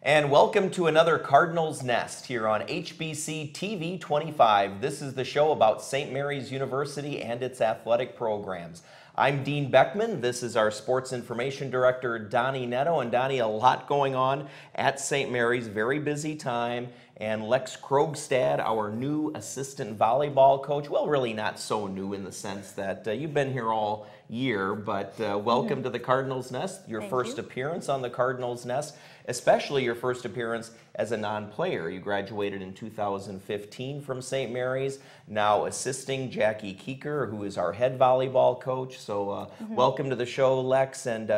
And welcome to another Cardinals Nest here on HBC TV 25. This is the show about St. Mary's University and its athletic programs. I'm Dean Beckman. This is our Sports Information Director, Donnie Netto. And Donnie, a lot going on at St. Mary's, very busy time. And Lex Krogstad, our new assistant volleyball coach. Well, really not so new in the sense that you've been here all year, but welcome to the Cardinals Nest, your first appearance on the Cardinals Nest, especially your first appearance as a non-player. You graduated in 2015 from St. Mary's, now assisting Jackie Keeker, who is our head volleyball coach. So welcome to the show, Lex. And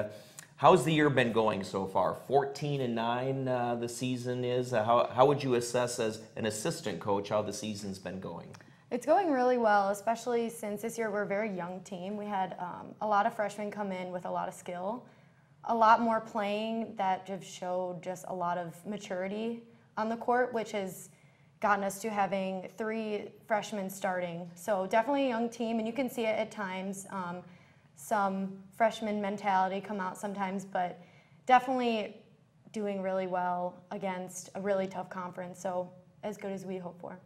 how's the year been going so far? 14-9 the season is. How would you assess as an assistant coach how the season's been going? It's going really well, especially since this year we're a very young team. We had a lot of freshmen come in with a lot of skill, a lot more playing that just showed just a lot of maturity on the court, which has gotten us to having 3 freshmen starting. So definitely a young team, and you can see it at times. Some freshman mentality come out sometimes, but definitely doing really well against a really tough conference, so as good as we hope for.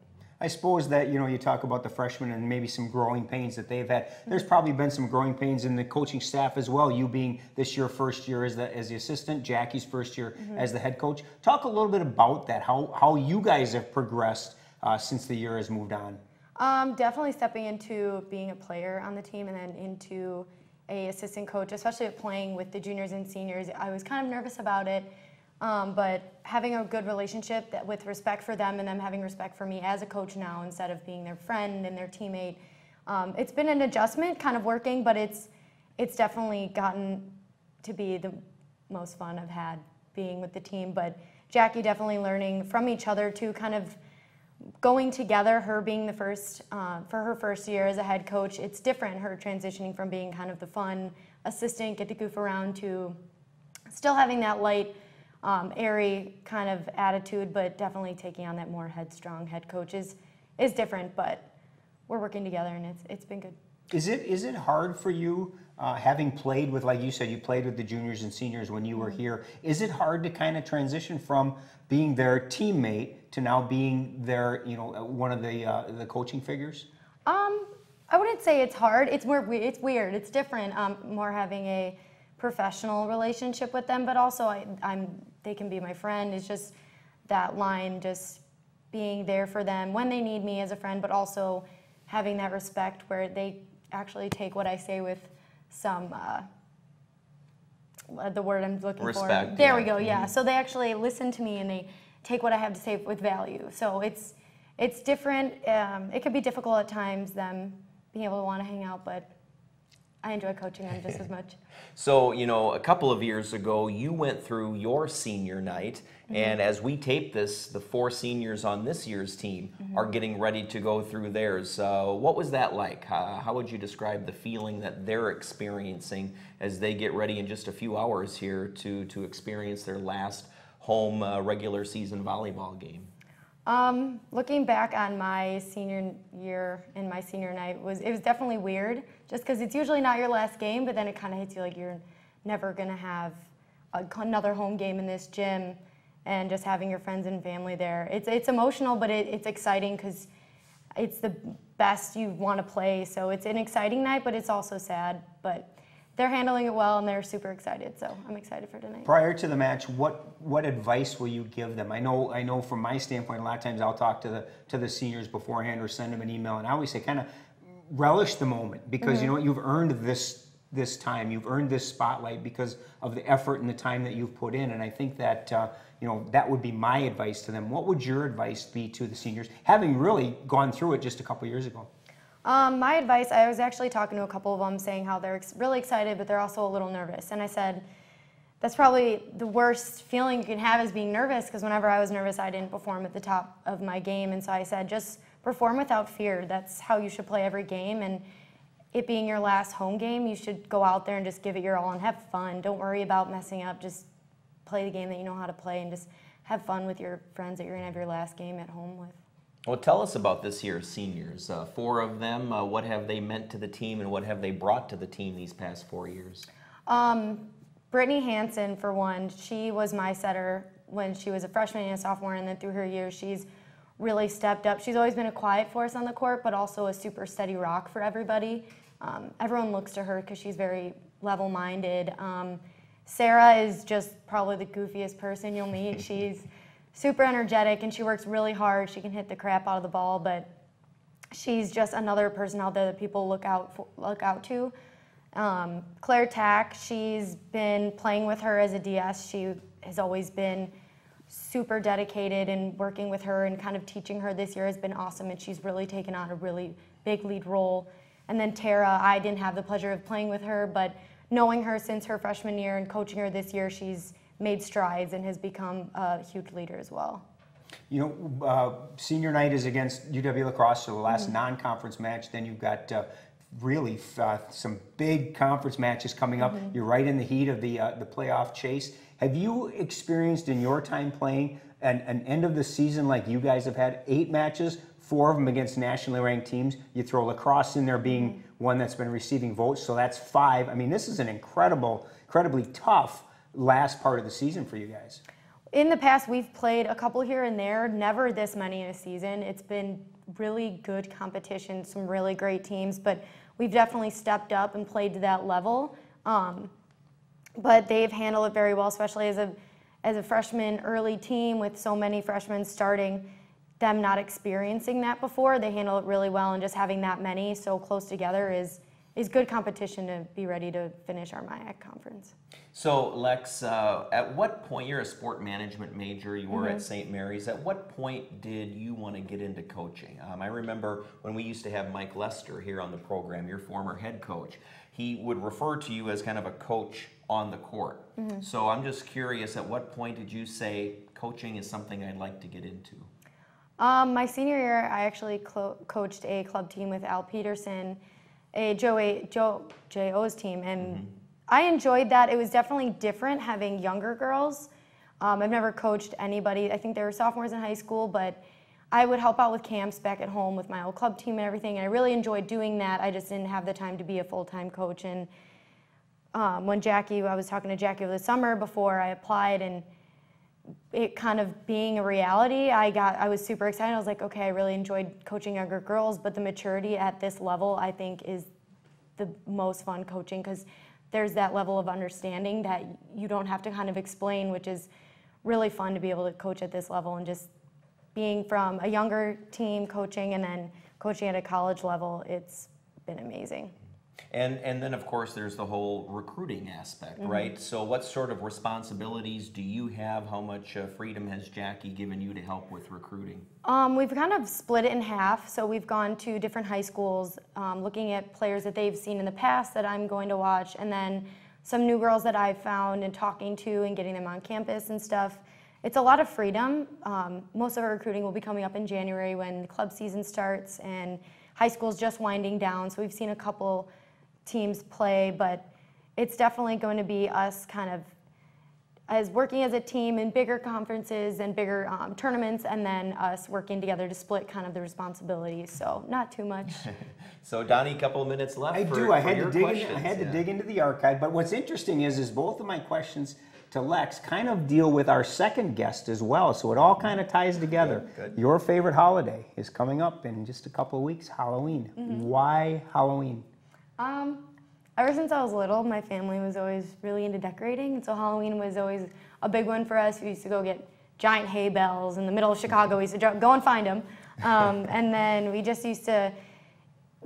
I suppose that, you talk about the freshmen and maybe some growing pains that they've had. There's probably been some growing pains in the coaching staff as well, you being this year first year as the assistant, Jackie's first year as the head coach. Talk a little bit about that, how you guys have progressed since the year has moved on. Definitely stepping into being a player on the team and then into a assistant coach, especially playing with the juniors and seniors. I was kind of nervous about it, but having a good relationship with respect for them and them having respect for me as a coach now instead of being their friend and their teammate. It's been an adjustment, kind of working, but it's definitely gotten to be the most fun I've had being with the team. But Jackie definitely learning from each other too, kind of going together, her being the first, for her first year as a head coach, it's different, her transitioning from being kind of the fun assistant, get to goof around, to still having that light, airy kind of attitude, but definitely taking on that more headstrong head coach is different, but we're working together and it's been good. Is it hard for you, having played with, like you said, you played with the juniors and seniors when you were here, is it hard to kind of transition from being their teammate to now being their, one of the coaching figures? I wouldn't say it's hard. It's weird. It's different. More having a professional relationship with them, but also they can be my friend. It's just that line, just being there for them when they need me as a friend, but also having that respect where they actually take what I say with some the word I'm looking respect, for. There we go. Yeah. So they actually listen to me and they take what I have to say with value. So it's different. It could be difficult at times, them being able to want to hang out, but I enjoy coaching them just as much. So, a couple of years ago, you went through your senior night, and as we tape this, the 4 seniors on this year's team are getting ready to go through theirs. What was that like? How would you describe the feeling that they're experiencing as they get ready in just a few hours here to experience their last home regular season volleyball game? Looking back on my senior year and my senior night, it was definitely weird, just because it's usually not your last game, but then it kind of hits you like you're never going to have another home game in this gym, and just having your friends and family there. It's emotional, but it's exciting because it's the best you want to play, so it's an exciting night, but it's also sad, but they're handling it well and they're super excited, so I'm excited for tonight. Prior to the match, what advice will you give them? I know from my standpoint, a lot of times I'll talk to the seniors beforehand or send them an email, and I always say kind of relish the moment, because you've earned this time, you've earned this spotlight because of the effort and the time that you've put in, and I think that that would be my advice to them. What would your advice be to the seniors, having really gone through it just a couple years ago? My advice, I was actually talking to a couple of them saying how they're really excited, but they're also a little nervous. And I said, that's probably the worst feeling you can have, is being nervous, because whenever I was nervous, I didn't perform at the top of my game. And so I said, just perform without fear. That's how you should play every game. And it being your last home game, you should go out there and just give it your all and have fun. Don't worry about messing up. Just play the game that you know how to play and just have fun with your friends that you're going to have your last game at home with. Well, tell us about this year's seniors. 4 of them, what have they meant to the team and what have they brought to the team these past 4 years? Brittany Hansen, for one, she was my setter when she was a freshman and a sophomore, and then through her years, she's really stepped up. She's always been a quiet force on the court, but also a super steady rock for everybody. Everyone looks to her because she's very level-minded. Sarah is just probably the goofiest person you'll meet. She's super energetic and she works really hard. She can hit the crap out of the ball, but she's just another person out there that people look out to. Claire Tack, she's been playing with her as a DS. She has always been super dedicated, and working with her and kind of teaching her this year has been awesome, and she's really taken on a really big lead role. And then Tara, I didn't have the pleasure of playing with her, but knowing her since her freshman year and coaching her this year, she's made strides and has become a huge leader as well. You know, senior night is against UW La Crosse, so the last non-conference match. Then you've got really some big conference matches coming up. You're right in the heat of the playoff chase. Have you experienced in your time playing an end of the season like you guys have had? 8 matches, 4 of them against nationally ranked teams. You throw La Crosse in there being one that's been receiving votes, so that's 5. I mean, this is an incredibly tough last part of the season for you guys. In the past, we've played a couple here and there, never this many in a season. It's been really good competition, some really great teams, but we've definitely stepped up and played to that level. But they've handled it very well, especially as a freshman early team with so many freshmen starting, them not experiencing that before. They handle it really well, and just having that many so close together is good competition to be ready to finish our MIAC conference. So Lex, at what point, you're a sport management major, you were at St. Mary's, at what point did you want to get into coaching? I remember when we used to have Mike Lester here on the program, your former head coach, he would refer to you as kind of a coach on the court. So I'm just curious, at what point did you say coaching is something I'd like to get into? My senior year, I actually coached a club team with Al Peterson, a Jo's team, and I enjoyed that. It was definitely different having younger girls. I've never coached anybody. I think they were sophomores in high school, but I would help out with camps back at home with my old club team and everything, and I really enjoyed doing that. I just didn't have the time to be a full-time coach. And when I was talking to Jackie over the summer before I applied, and it kind of being a reality, I was super excited. I was like, okay, I really enjoyed coaching younger girls, but the maturity at this level, I think, is the most fun coaching, because there's that level of understanding that you don't have to kind of explain, which is really fun to be able to coach at this level. And just being from a younger team coaching and then coaching at a college level, it's been amazing. And then, of course, there's the whole recruiting aspect, right? So what sort of responsibilities do you have? How much freedom has Jackie given you to help with recruiting? We've kind of split it in half. So we've gone to different high schools, looking at players that they've seen in the past that I'm going to watch, and then some new girls that I've found and talking to and getting them on campus and stuff. It's a lot of freedom. Most of our recruiting will be coming up in January when the club season starts, and high school's just winding down. So we've seen a couple teams play, but it's definitely going to be us kind of as working as a team in bigger conferences and bigger tournaments, and then us working together to split kind of the responsibilities. So not too much. So Donnie, a couple of minutes left. I had to dig into the archive, but what's interesting is both of my questions to Lex kind of deal with our second guest as well, so it all kind of ties together. Good. Your favorite holiday is coming up in just a couple of weeks, Halloween. Why Halloween? Ever since I was little, my family was always really into decorating, and so Halloween was always a big one for us. We used to go get giant hay bales in the middle of Chicago. We used to go and find them, and then we just used to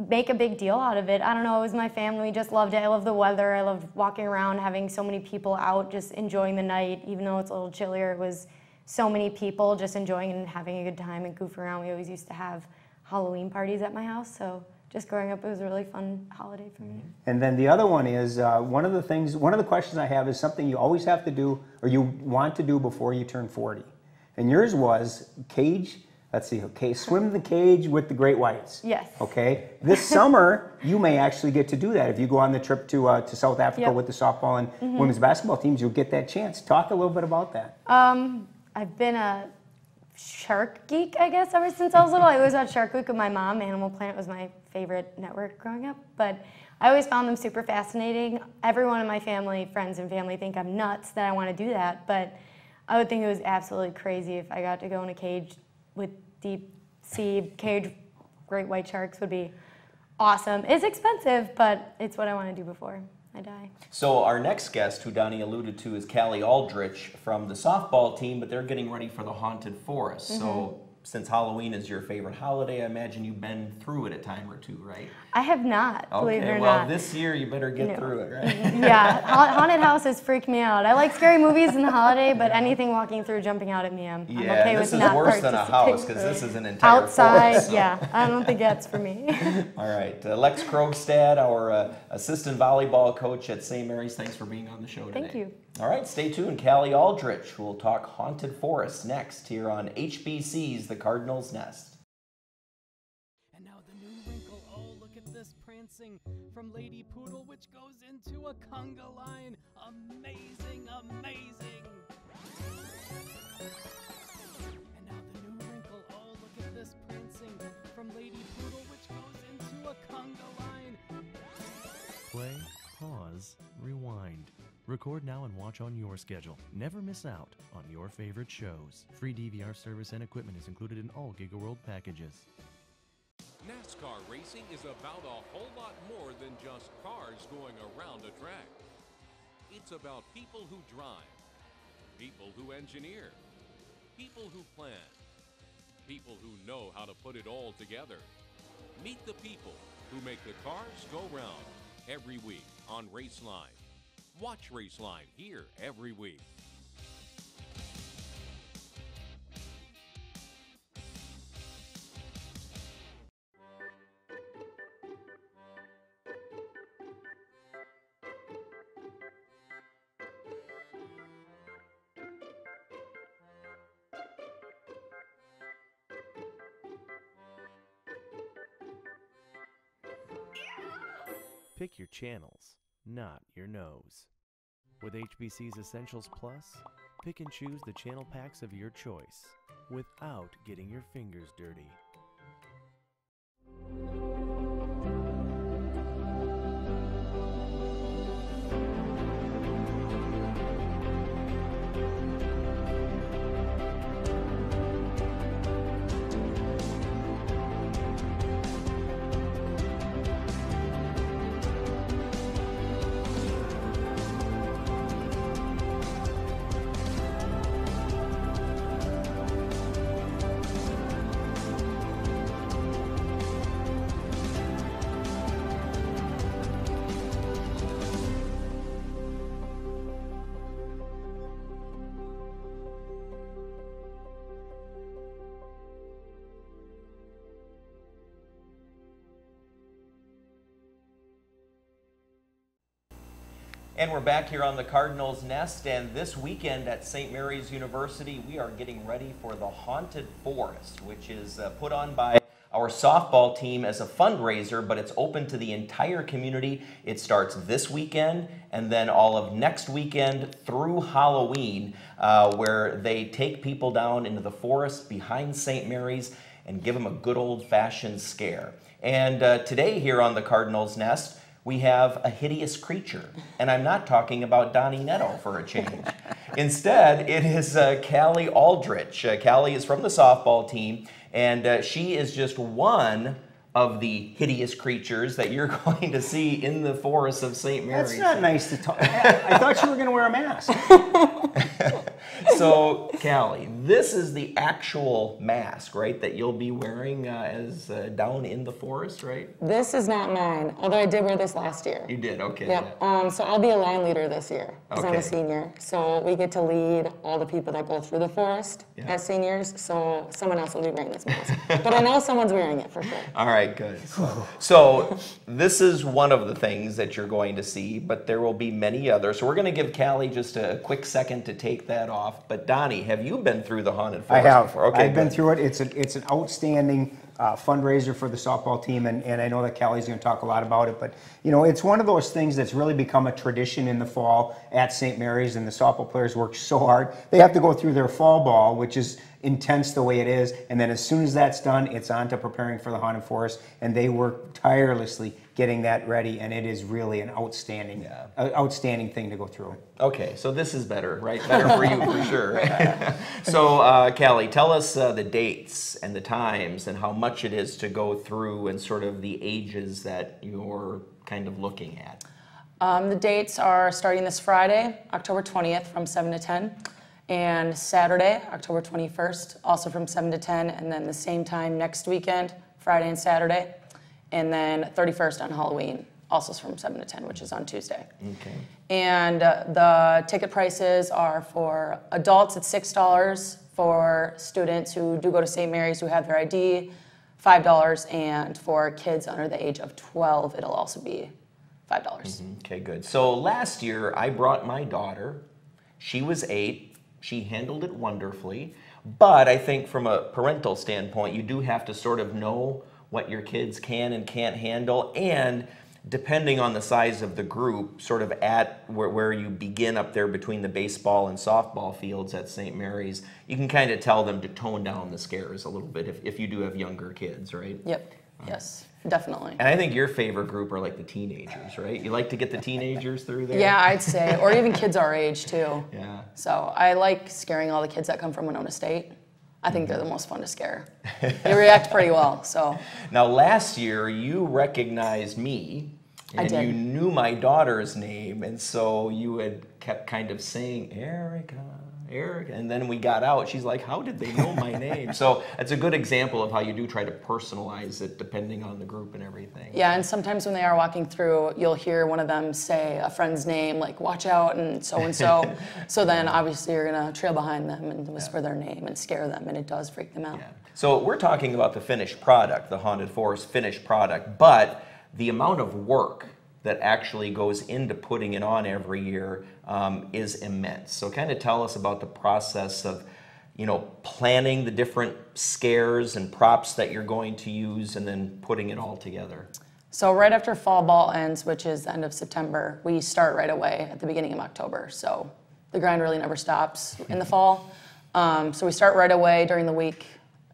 make a big deal out of it. I don't know, it was my family. We just loved it. I loved the weather. I loved walking around, having so many people out, just enjoying the night. Even though it's a little chillier, it was so many people just enjoying and having a good time and goofing around. We always used to have Halloween parties at my house, so just growing up, it was a really fun holiday for me. And then the other one is, one of the questions I have is something you always have to do, or you want to do before you turn 40. And yours was swim the cage with the great whites. Yes. Okay. This summer, you may actually get to do that. If you go on the trip to South Africa with the softball and women's basketball teams, you'll get that chance. Talk a little bit about that. I've been a shark geek, I guess, ever since I was little. I always watched Shark Week with my mom. Animal Planet was my favorite network growing up, but I always found them super fascinating. Everyone in my family, friends and family, think I'm nuts that I want to do that, but I would think it was absolutely crazy if I got to go in a cage with deep sea cage great white sharks. Would be awesome. It's expensive, but it's what I want to do before I die. So our next guest, who Donnie alluded to, is Kali Aldrich from the softball team, but they're getting ready for the Haunted Forest. So since Halloween is your favorite holiday, I imagine you've been through it a time or two, right? I have not, believe it or well, not. this year you better get through it, right? Yeah, haunted houses freak me out. I like scary movies in the holiday, but anything walking through, jumping out at me, I'm okay with not participating. This is worse than a house, because this is an entire outside, forest. yeah, I don't think that's for me. All right, Lex Krogstad, our assistant volleyball coach at St. Mary's, thanks for being on the show today. Thank you. All right, stay tuned. Kali Aldrich, who will talk Haunted Forest next here on HBC's The Cardinals Nest. And now the new wrinkle, oh look at this prancing from Lady Poodle, which goes into a conga line. Amazing, amazing. And now the new wrinkle, oh look at this prancing from Lady Poodle, which goes into a conga line. Play, pause, rewind. Record now and watch on your schedule. Never miss out on your favorite shows. Free DVR service and equipment is included in all GigaWorld packages. NASCAR racing is about a whole lot more than just cars going around a track. It's about people who drive, people who engineer, people who plan, people who know how to put it all together. Meet the people who make the cars go round every week on Raceline. Watch Raceline here every week. Pick your channels, not your nose. With HBC's Essentials Plus, pick and choose the channel packs of your choice without getting your fingers dirty. And we're back here on the Cardinals Nest, and this weekend at St. Mary's University, we are getting ready for the Haunted Forest, which is put on by our softball team as a fundraiser, but it's open to the entire community. It starts this weekend and then all of next weekend through Halloween, where they take people down into the forest behind St. Mary's and give them a good old-fashioned scare. And today here on the Cardinals Nest, we have a hideous creature, and I'm not talking about Donnie Netto for a change. Instead, it is Kali Aldrich. Kali is from the softball team, and she is just one of the hideous creatures that you're going to see in the forest of St. Mary's. That's not nice to talk. I thought you were going to wear a mask. So, Kali, this is the actual mask, right, that you'll be wearing as down in the forest, right? This is not mine, although I did wear this last year. You did, okay. Yep. Yeah. So I'll be a line leader this year because I'm Okay. a senior. So we get to lead all the people that go through the forest as seniors. So someone else will be wearing this mask. But I know someone's wearing it for sure. All right, good. So this is one of the things that you're going to see, but there will be many others. So we're going to give Kali just a quick second to take that off. But Donnie, have you been through the Haunted I Forest have. before? Okay, I've been good. through it. It's an outstanding fundraiser for the softball team, and I know that Kali's going to talk a lot about it. But you know, it's one of those things that's really become a tradition in the fall at St. Mary's, and the softball players work so hard. They have to go through their fall ball, which is intense the way it is, and then as soon as that's done, it's on to preparing for the Haunted Forest, and they work tirelessly getting that ready, and it is really an outstanding, outstanding thing to go through. Okay, so this is better, right? Better for you for sure. So, Kali, tell us the dates and the times and how much it is to go through and sort of the ages that you're kind of looking at. The dates are starting this Friday, October 20th from 7 to 10, and Saturday, October 21st, also from 7 to 10, and then the same time next weekend, Friday and Saturday, and then 31st on Halloween, also from 7 to 10, which is on Tuesday. Okay. And the ticket prices are for adults, it's $6, for students who do go to St. Mary's who have their ID, $5, and for kids under the age of 12, it'll also be $5. Okay, good. So last year I brought my daughter. She was 8. She handled it wonderfully. But I think from a parental standpoint, you do have to sort of know what your kids can and can't handle, and depending on the size of the group, sort of at where you begin up there between the baseball and softball fields at St. Mary's, you can kind of tell them to tone down the scares a little bit if you do have younger kids, right? Yep, yes, definitely. And I think your favorite group are like the teenagers, right? You like to get the teenagers through there? Yeah, I'd say, or even kids our age too. Yeah. So I like scaring all the kids that come from Winona State. I think they're the most fun to scare. They react pretty well, so. Now last year you recognized me and did. you knew my daughter's name, and so you had kept kind of saying, Erica, Erica, and then we got out, she's like, how did they know my name? So it's a good example of how you do try to personalize it depending on the group and everything. Yeah, and sometimes when they are walking through, you'll hear one of them say a friend's name, like, watch out, and so. So then obviously you're gonna trail behind them and whisper their name and scare them, and it does freak them out. Yeah. So we're talking about the finished product, the Haunted Forest finished product, but the amount of work that actually goes into putting it on every year is immense. So kind of tell us about the process of, you know, planning the different scares and props that you're going to use and then putting it all together. So right after fall ball ends, which is the end of September, we start right away at the beginning of October. So the grind really never stops in the fall. So we start right away during the week,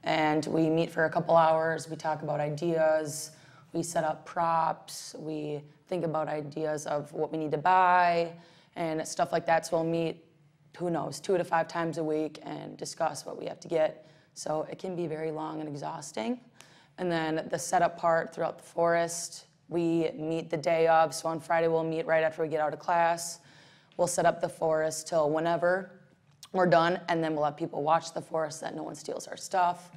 and we meet for a couple hours. We talk about ideas. We set up props. We think about ideas of what we need to buy and stuff like that. So we'll meet, who knows, 2 to 5 times a week and discuss what we have to get. So it can be very long and exhausting. And then the setup part throughout the forest, we meet the day of. So on Friday, we'll meet right after we get out of class. We'll set up the forest till whenever we're done, and then we'll have people watch the forest so that no one steals our stuff.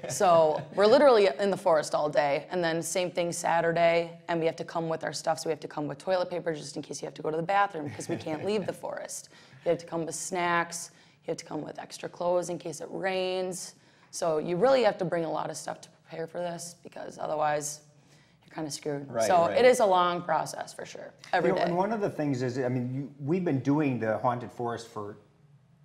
So we're literally in the forest all day. And then same thing Saturday, and we have to come with our stuff. So we have to come with toilet paper just in case you have to go to the bathroom, because we can't leave the forest. You have to come with snacks. You have to come with extra clothes in case it rains. So you really have to bring a lot of stuff to prepare for this, because otherwise you're kind of screwed. Right, so right. it is a long process for sure, every day. And one of the things is, I mean, we've been doing the Haunted Forest for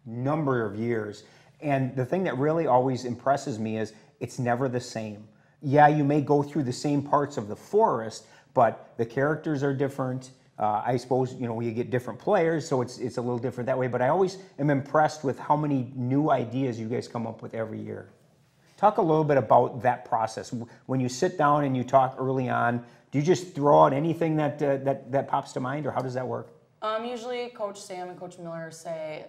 number of years, and the thing that really always impresses me is it's never the same. Yeah, you may go through the same parts of the forest, but the characters are different. I suppose, you know, you get different players, so it's a little different that way, but I always am impressed with how many new ideas you guys come up with every year. Talk a little bit about that process. When you sit down and you talk early on, do you just throw out anything that pops to mind, or how does that work? Usually Coach Sam and Coach Miller say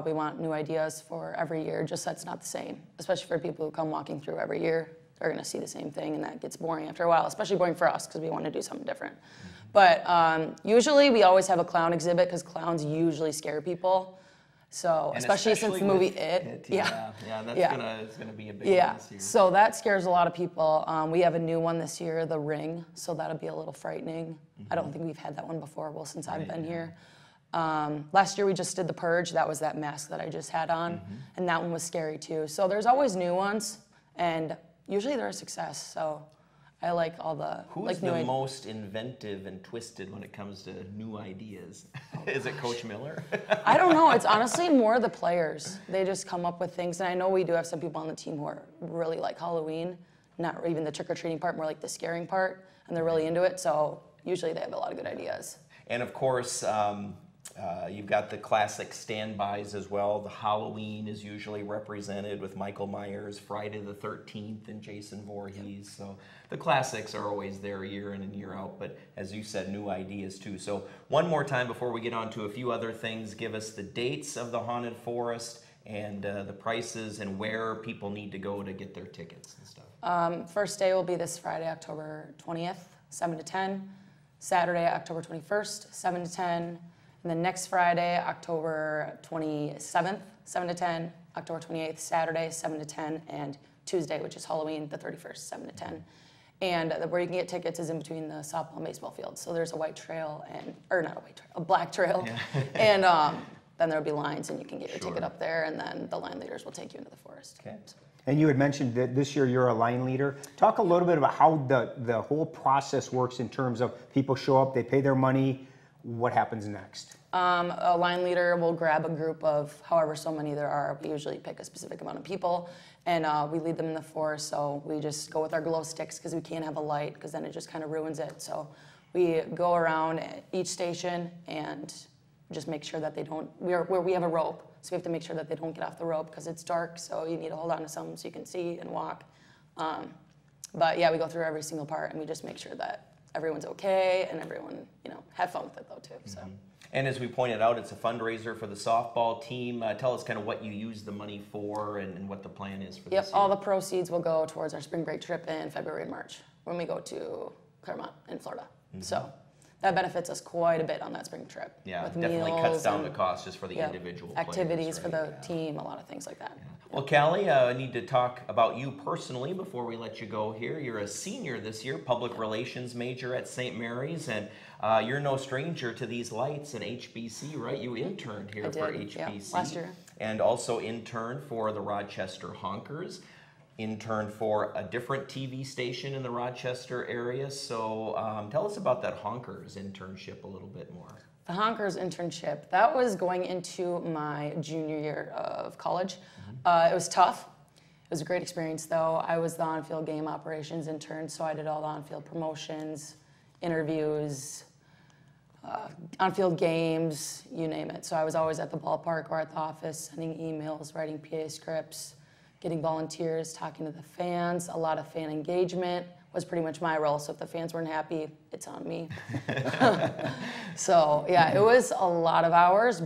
we want new ideas for every year, just so it's not the same, especially for people who come walking through every year. They're going to see the same thing, and that gets boring after a while, especially boring for us because we want to do something different. But usually we always have a clown exhibit because clowns usually scare people. So especially since the movie It. Yeah, that's gonna be a big one this year. So that scares a lot of people. We have a new one this year, The Ring, so that'll be a little frightening. I don't think we've had that one before, well, since I've been here. Last year we just did The Purge. That was that mask that I just had on, and that one was scary too. So there's always new ones, and usually they're a success. So I like all the Who's the most inventive and twisted when it comes to new ideas? Is it Coach Miller? I don't know. It's honestly more the players. They just come up with things, and I know we do have some people on the team who are really like Halloween, not even the trick-or-treating part, more like the scaring part, and they're really into it. So usually they have a lot of good ideas. And of course, You've got the classic standbys as well. The Halloween is usually represented with Michael Myers, Friday the 13th, and Jason Voorhees. So the classics are always there year in and year out, but as you said, new ideas too. So one more time before we get on to a few other things, give us the dates of the Haunted Forest and the prices and where people need to go to get their tickets and stuff. First day will be this Friday, October 20th, 7 to 10. Saturday, October 21st, 7 to 10. And then next Friday, October 27th, 7 to 10, October 28th, Saturday, 7 to 10, and Tuesday, which is Halloween, the 31st, 7 to 10. And where you can get tickets is in between the softball and baseball fields. So there's a white trail or not a white trail, a black trail. Yeah. And then there'll be lines and you can get your ticket up there, and then the line leaders will take you into the forest. Okay. So. And you had mentioned that this year you're a line leader. Talk a little bit about how the whole process works in terms of people show up, they pay their money, what happens next? A line leader will grab a group of however so many there are. We usually pick a specific amount of people, and we lead them in the forest. So we just go with our glow sticks because we can't have a light because then it just kind of ruins it. So we go around each station and just make sure that they don't, we have a rope. So we have to make sure that they don't get off the rope because it's dark. So you need to hold on to something so you can see and walk. But yeah, we go through every single part and we just make sure that everyone's okay and everyone, have fun with it though too. So. And as we pointed out, it's a fundraiser for the softball team. Tell us kind of what you use the money for and what the plan is for this year. All the proceeds will go towards our spring break trip in February and March when we go to Claremont in Florida. So that benefits us quite a bit on that spring trip. Yeah, with definitely meals cuts down the cost just for the individual activities players, for the team, a lot of things like that. Yeah. Well, Kali, I need to talk about you personally before we let you go here. You're a senior this year, public relations major at St. Mary's, and you're no stranger to these lights in HBC, right? You interned here for HBC. Yeah, last year. And also interned for the Rochester Honkers. Interned for a different TV station in the Rochester area. So tell us about that Honkers internship a little bit more. The Honkers internship, that was going into my junior year of college. It was tough. It was a great experience though. I was the on-field game operations intern, so I did all the on-field promotions, interviews, on-field games, you name it. So I was always at the ballpark or at the office, sending emails, writing PA scripts, getting volunteers, talking to the fans. A lot of fan engagement was pretty much my role. So if the fans weren't happy, it's on me. So yeah, it was a lot of hours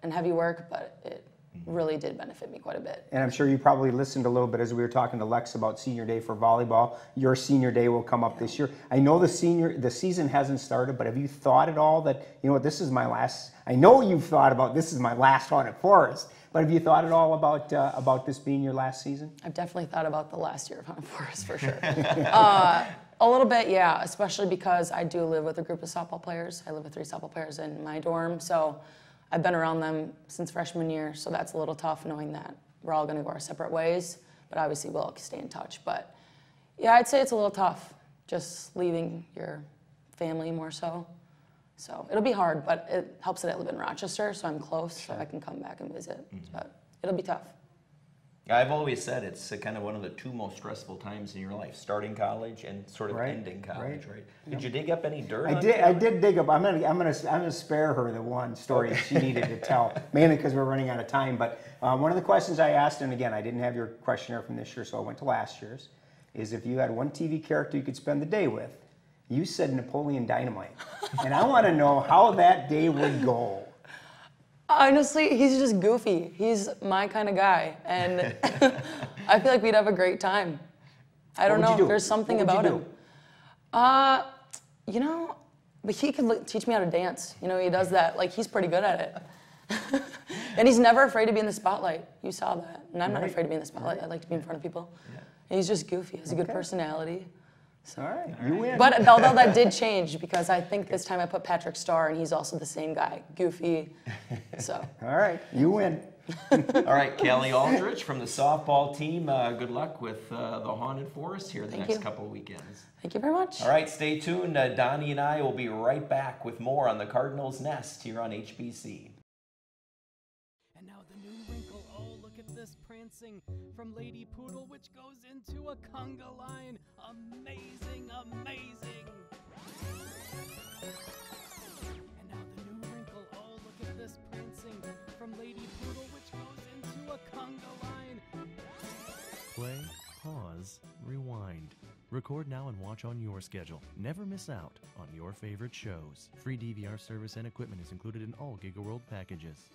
and heavy work, but it really did benefit me quite a bit. And I'm sure you probably listened a little bit as we were talking to Lex about senior day for volleyball. Your senior day will come up this year. I know the season hasn't started, but have you thought at all that, this is my last, I know you've thought about this is my last Haunted Forest, but have you thought at all about this being your last season? I've definitely thought about the last year of Haunted Forest for sure. A little bit, yeah, especially because I do live with a group of softball players. I live with 3 softball players in my dorm, so I've been around them since freshman year, so that's a little tough knowing that we're all going to go our separate ways, but obviously we'll stay in touch. But yeah, I'd say it's a little tough just leaving your family more so. So it'll be hard, but it helps that I live in Rochester, so I'm close, so I can come back and visit. But it'll be tough. I've always said it's kind of one of the 2 most stressful times in your life, starting college and sort of ending college, right? Did you dig up any dirt? I did dig up. I'm gonna spare her the one story she needed to tell, mainly because we're running out of time. But one of the questions I asked, and again, I didn't have your questionnaire from this year, so I went to last year's, is if you had one TV character you could spend the day with, you said Napoleon Dynamite, and I want to know how that day would go. Honestly, he's just goofy. He's my kind of guy, and I feel like we'd have a great time. I don't know. There's something about him. But he could teach me how to dance. He does that. Like, he's pretty good at it. And he's never afraid to be in the spotlight. You saw that. And I'm not afraid to be in the spotlight. I like to be in front of people. Yeah. He's just goofy. He has a good personality. So. All right, you win. But although that did change, because I think this time I put Patrick Starr, and he's also the same guy, goofy. So. All right, you win. All right, Kali Aldrich from the softball team. Good luck with the Haunted Forest here the next couple of weekends. Thank you very much. All right, stay tuned. Donnie and I will be right back with more on the Cardinals Nest here on HBC. And now the new wrinkle. Oh, look at this prancing from Lady Poodle, which goes into a conga line. Amazing, amazing. And now the new wrinkle. Oh, look at a conga line. Play, pause, rewind. Record now and watch on your schedule. Never miss out on your favorite shows. Free DVR service and equipment is included in all GigaWorld packages.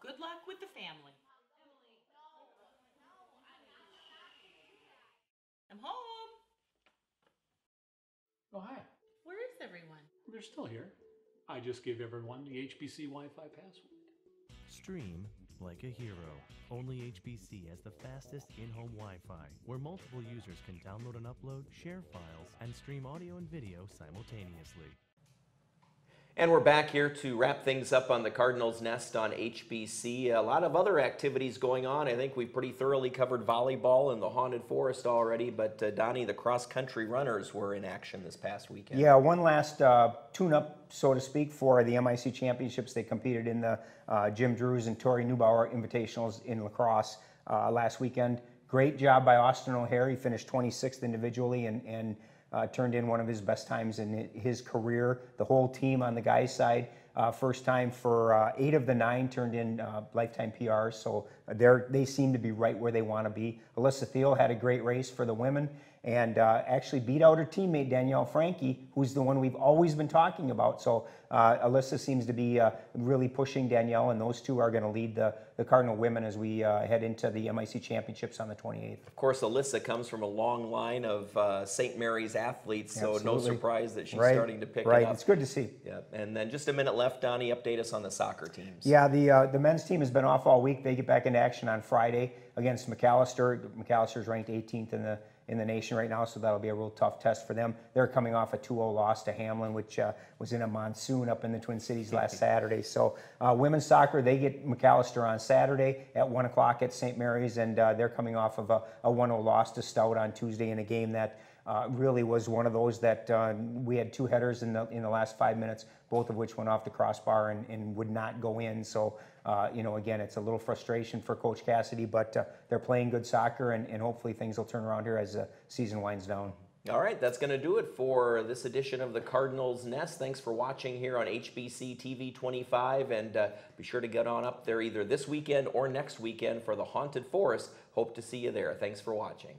Good luck with the family. I'm home. Oh, hi. Where is everyone? They're still here. I just gave everyone the HBC Wi-Fi password. Stream like a hero. Only HBC has the fastest in-home Wi-Fi, where multiple users can download and upload, share files, and stream audio and video simultaneously. And we're back here to wrap things up on the Cardinals Nest on HBC. A lot of other activities going on. I think we pretty thoroughly covered volleyball in the Haunted Forest already, but Donnie, the cross-country runners were in action this past weekend. Yeah, one last tune-up, so to speak, for the MIC Championships. They competed in the Jim Drews and Tori Neubauer Invitationals in lacrosse last weekend. Great job by Austin O'Hare. He finished 26th individually and turned in one of his best times in his career. The whole team on the guys' side, first time for 8 of the 9 turned in lifetime PRs, so they seem to be right where they want to be. Alyssa Thiel had a great race for the women and actually beat out her teammate Danielle Frankie, who's the one we've always been talking about. So Alyssa seems to be really pushing Danielle, and those two are going to lead the Cardinal women as we head into the MIC Championships on the 28th. Of course, Alyssa comes from a long line of St. Mary's athletes, so no Absolutely. surprise that she's Right. starting to pick it Right, up. it's good to see. Yeah, and then just a minute left, Donnie, update us on the soccer teams. Yeah, the men's team has been off all week. They get back into action on Friday against McAllister. McAllister's ranked 18th in the nation right now, so that'll be a real tough test for them. They're coming off a 2-0 loss to Hamlin, which was in a monsoon up in the Twin Cities last Saturday. So women's soccer, they get McAllister on Saturday at 1 o'clock at St. Mary's, and they're coming off of a 1-0 loss to Stout on Tuesday in a game that really was one of those that we had 2 headers in the last 5 minutes, both of which went off the crossbar and would not go in. So, again, it's a little frustration for Coach Cassidy, but they're playing good soccer, and hopefully things will turn around here as the season winds down. All right, that's going to do it for this edition of the Cardinals Nest. Thanks for watching here on HBC TV 25, and be sure to get on up there either this weekend or next weekend for the Haunted Forest. Hope to see you there. Thanks for watching.